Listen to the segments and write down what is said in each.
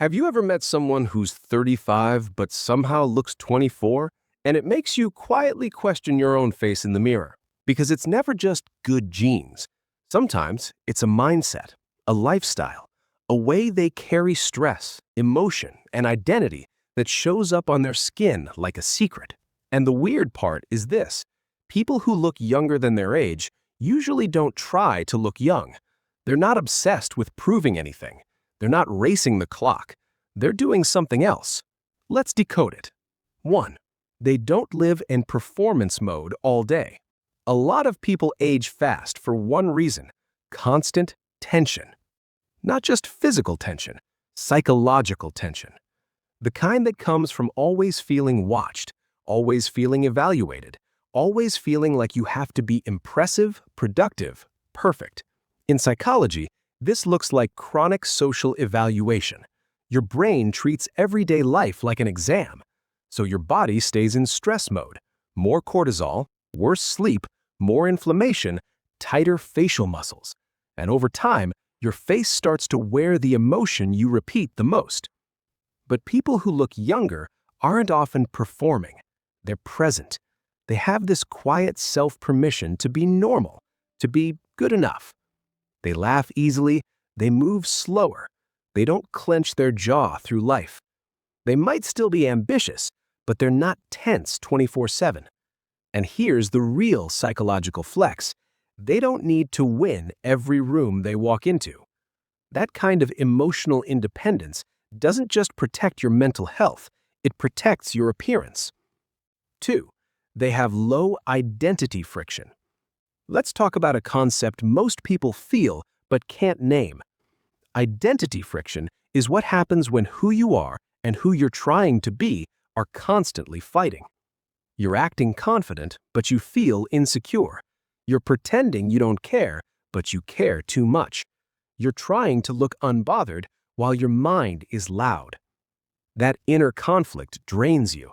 Have you ever met someone who's 35 but somehow looks 24? And it makes you quietly question your own face in the mirror. Because it's never just good genes. Sometimes it's a mindset, a lifestyle, a way they carry stress, emotion, and identity that shows up on their skin like a secret. And the weird part is this: people who look younger than their age usually don't try to look young. They're not obsessed with proving anything. They're not racing the clock. They're doing something else. Let's decode it. 1. They don't live in performance mode all day. A lot of people age fast for one reason: constant tension. Not just physical tension, psychological tension. The kind that comes from always feeling watched, always feeling evaluated, always feeling like you have to be impressive, productive, perfect. In psychology, this looks like chronic social evaluation. Your brain treats everyday life like an exam, so your body stays in stress mode. More cortisol, worse sleep, more inflammation, tighter facial muscles. And over time, your face starts to wear the emotion you repeat the most. But people who look younger aren't often performing. They're present. They have this quiet self-permission to be normal, to be good enough. They laugh easily, they move slower, they don't clench their jaw through life. They might still be ambitious, but they're not tense 24/7. And here's the real psychological flex: they don't need to win every room they walk into. That kind of emotional independence doesn't just protect your mental health, it protects your appearance. 2. They have low identity friction. Let's talk about a concept most people feel but can't name. Identity friction is what happens when who you are and who you're trying to be are constantly fighting. You're acting confident, but you feel insecure. You're pretending you don't care, but you care too much. You're trying to look unbothered while your mind is loud. That inner conflict drains you.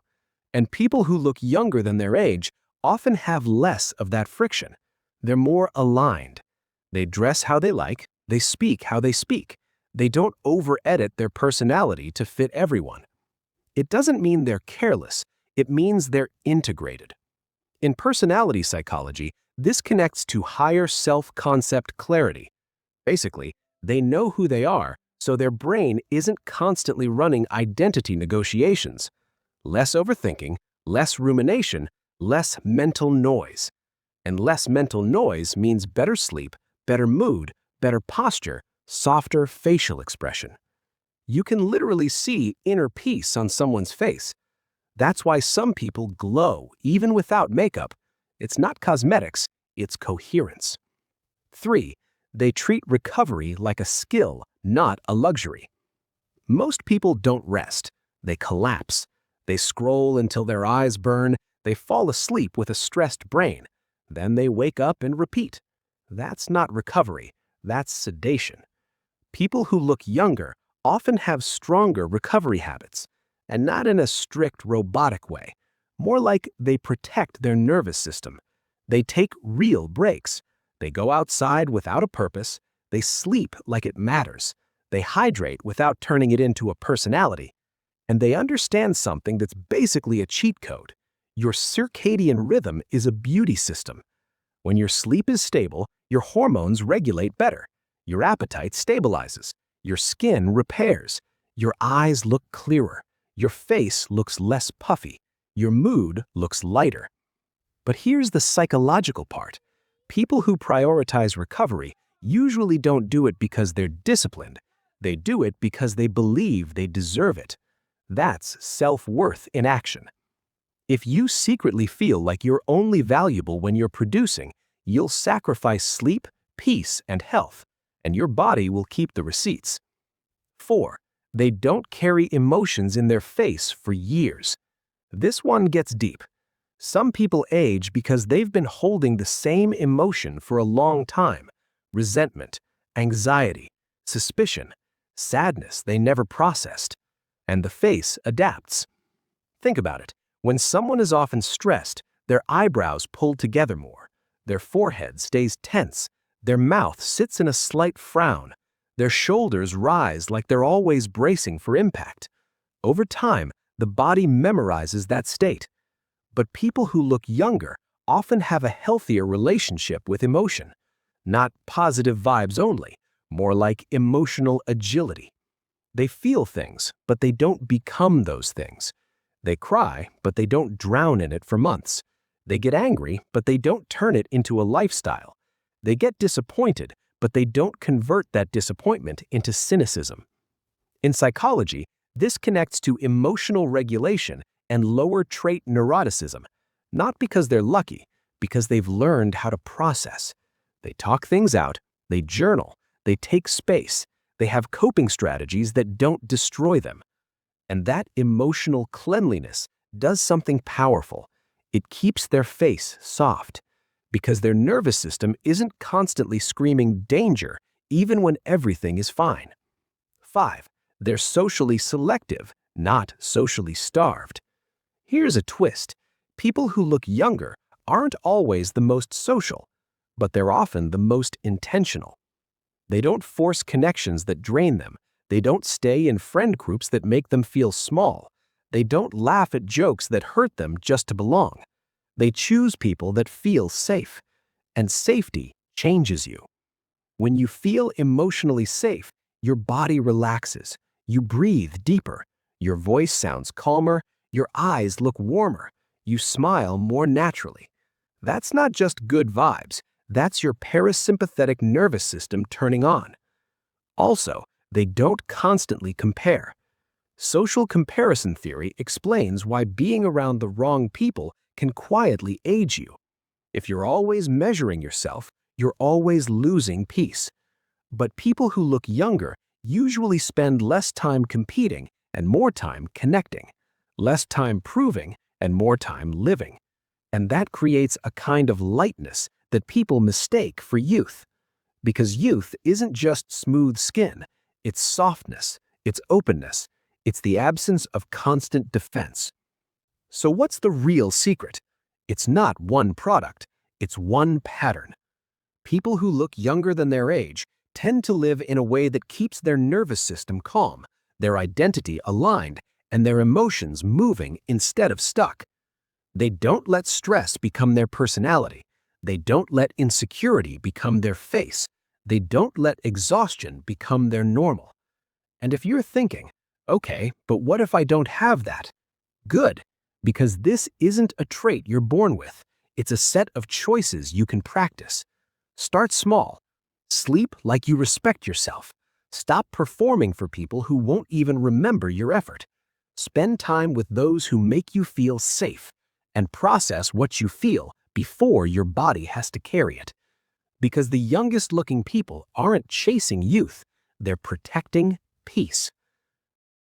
And people who look younger than their age often have less of that friction. They're more aligned. They dress how they like, they speak how they speak. They don't over-edit their personality to fit everyone. It doesn't mean they're careless, it means they're integrated. In personality psychology, this connects to higher self-concept clarity. Basically, they know who they are, so their brain isn't constantly running identity negotiations. Less overthinking, less rumination, less mental noise. And less mental noise means better sleep, better mood, better posture, softer facial expression. You can literally see inner peace on someone's face. That's why some people glow even without makeup. It's not cosmetics, it's coherence. 3. They treat recovery like a skill, not a luxury. Most people don't rest. They collapse. They scroll until their eyes burn. They fall asleep with a stressed brain. Then they wake up and repeat. That's not recovery. That's sedation. People who look younger often have stronger recovery habits, and not in a strict robotic way. More like they protect their nervous system. They take real breaks. They go outside without a purpose. They sleep like it matters. They hydrate without turning it into a personality. And they understand something that's basically a cheat code. Your circadian rhythm is a beauty system. When your sleep is stable, your hormones regulate better. Your appetite stabilizes. Your skin repairs. Your eyes look clearer. Your face looks less puffy. Your mood looks lighter. But here's the psychological part. People who prioritize recovery usually don't do it because they're disciplined. They do it because they believe they deserve it. That's self-worth in action. If you secretly feel like you're only valuable when you're producing, you'll sacrifice sleep, peace, and health, and your body will keep the receipts. 4. They don't carry emotions in their face for years. This one gets deep. Some people age because they've been holding the same emotion for a long time: resentment, anxiety, suspicion, sadness they never processed. And the face adapts. Think about it. When someone is often stressed, their eyebrows pull together more, their forehead stays tense, their mouth sits in a slight frown. Their shoulders rise like they're always bracing for impact. Over time, the body memorizes that state. But people who look younger often have a healthier relationship with emotion. Not positive vibes only, more like emotional agility. They feel things, but they don't become those things. They cry, but they don't drown in it for months. They get angry, but they don't turn it into a lifestyle. They get disappointed, but they don't convert that disappointment into cynicism. In psychology, this connects to emotional regulation and lower trait neuroticism, not because they're lucky, because they've learned how to process. They talk things out, they journal, they take space, they have coping strategies that don't destroy them. And that emotional cleanliness does something powerful. It keeps their face soft, because their nervous system isn't constantly screaming danger even when everything is fine. 5. They're socially selective, not socially starved. Here's a twist. People who look younger aren't always the most social, but they're often the most intentional. They don't force connections that drain them. They don't stay in friend groups that make them feel small. They don't laugh at jokes that hurt them just to belong. They choose people that feel safe, and safety changes you. When you feel emotionally safe, your body relaxes, you breathe deeper, your voice sounds calmer, your eyes look warmer, you smile more naturally. That's not just good vibes, that's your parasympathetic nervous system turning on. Also, they don't constantly compare. Social comparison theory explains why being around the wrong people can quietly age you. If you're always measuring yourself, you're always losing peace. But people who look younger usually spend less time competing and more time connecting, less time proving and more time living. And that creates a kind of lightness that people mistake for youth. Because youth isn't just smooth skin, it's softness, it's openness, it's the absence of constant defense. So what's the real secret? It's not one product, it's one pattern. People who look younger than their age tend to live in a way that keeps their nervous system calm, their identity aligned, and their emotions moving instead of stuck. They don't let stress become their personality. They don't let insecurity become their face. They don't let exhaustion become their normal. And if you're thinking, okay, but what if I don't have that? Good, because this isn't a trait you're born with. It's a set of choices you can practice. Start small. Sleep like you respect yourself. Stop performing for people who won't even remember your effort. Spend time with those who make you feel safe, and process what you feel before your body has to carry it. Because the youngest looking people aren't chasing youth, they're protecting peace.